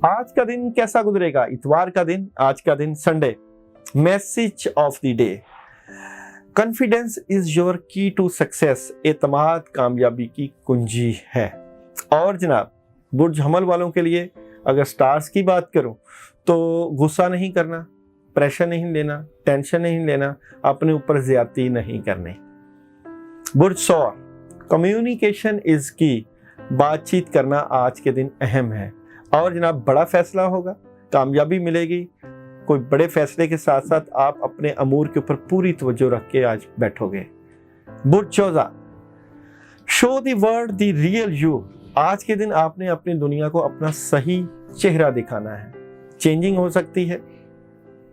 आज का दिन कैसा गुजरेगा? इतवार का दिन, आज का दिन Sunday. Message of the day, confidence is your की टू सक्सेस। एतमाद कामयाबी की कुंजी है। और जनाब बुर्ज हमल वालों के लिए अगर स्टार्स की बात करूं तो गुस्सा नहीं करना, प्रेशर नहीं लेना, टेंशन नहीं लेना, अपने ऊपर ज्यादती नहीं करनी। बुर्ज सौर, कम्युनिकेशन इज की, बातचीत करना आज के दिन अहम है। और जनाब बड़ा फैसला होगा, कामयाबी मिलेगी। कोई बड़े फैसले के साथ साथ आप अपने अमूर के ऊपर पूरी तवज्जो रख के आज बैठोगे। बुर्ज चौजा, show the world the real you. आज के दिन आपने अपनी दुनिया को अपना सही चेहरा दिखाना है। चेंजिंग हो सकती है,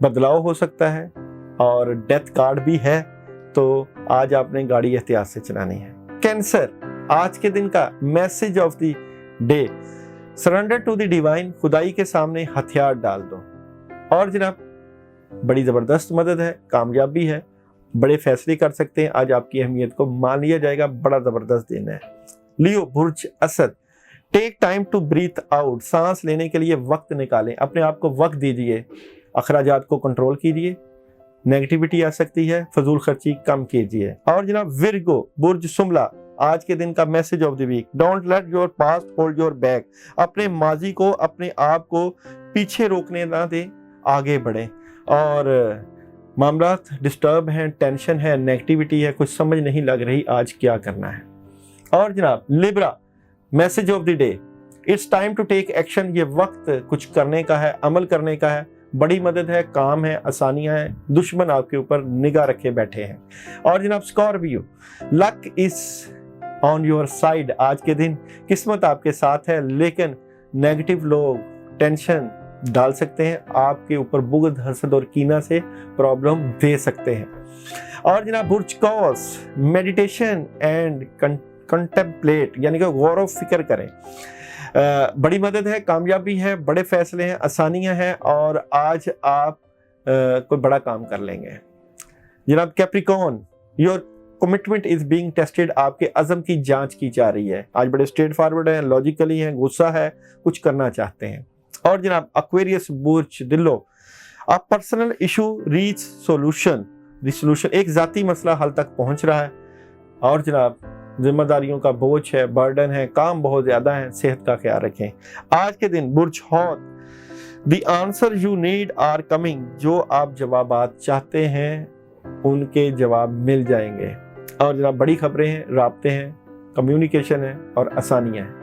बदलाव हो सकता है, और डेथ कार्ड भी है, तो आज आपने गाड़ी एहतियात से चलानी है। कैंसर, आज के दिन का message of the day, surrender to the divine. खुदाई के सामने हथियार डाल दो। और जनाब बड़ी जबरदस्त मदद है, कामयाबी है, बड़े फैसले कर सकते हैं। आज आपकी अहमियत को मान लिया जाएगा, बड़ा जबरदस्त दिन है। लियो बुर्ज असद, take time to breathe out. सांस लेने के लिए वक्त निकालें, अपने आप को वक्त दीजिए, अखराजात को कंट्रोल कीजिए, नेगेटिविटी आ सकती है, फजूल खर्ची कम कीजिए। और जनाब विर्गो बुर्ज सुमला, आज के दिन का message of the week, don't let your past hold your back. अपने माजी को, अपने आप को पीछे रोकने ना दें, आगे बढ़ें। और मामलात डिस्टर्ब हैं, टेंशन है, नेगेटिविटी है, कुछ समझ नहीं लग रही आज क्या करना है। और जनाब Libra, message of the day, it's time to take action. ये वक्त कुछ करने का है, अमल करने का है, बड़ी मदद है, काम है, आसानियां हैं, दुश्मन आपके ऊपर निगाह रखे बैठे हैं। और जनाब Scorpio, luck is on your side. आज के दिन किस्मत आपके साथ है, लेकिन नेगेटिव लोग टेंशन डाल सकते हैं, आपके ऊपर बुग़्ज़, हसद और कीना से प्रॉब्लम दे सकते हैं। और जनाब बुर्ज कौस, मेडिटेशन एंड कंटेम्पलेट, यानी कि गौर व फिक्र करें। बड़ी मदद है, कामयाबी है, बड़े फैसले हैं, आसानियां हैं, और आज आप कोई बड़ा काम कर लेंगे। जनाब Capricorn, your commitment is being tested. आपके अज़म की जांच की जा रही है। आज बड़े स्ट्रेट फॉरवर्ड हैं, लॉजिकली हैं, गुस्सा है, कुछ करना चाहते हैं। और जनाब एक्वेरियस बुर्ज दिलो, a personal issue reach solution. Resolution, एक जाती मसला हल तक पहुंच रहा है। और जनाब जिम्मेदारियों का बोझ है, बर्डन है, काम बहुत ज्यादा है, सेहत का ख्याल रखें। आज के दिन बुर्ज हौत, the answer you need are coming. जो आप जवाबात चाहते हैं उनके जवाब मिल जाएंगे। और जनाब बड़ी खबरें हैं, राब्ते हैं, कम्युनिकेशन है और आसानियां हैं।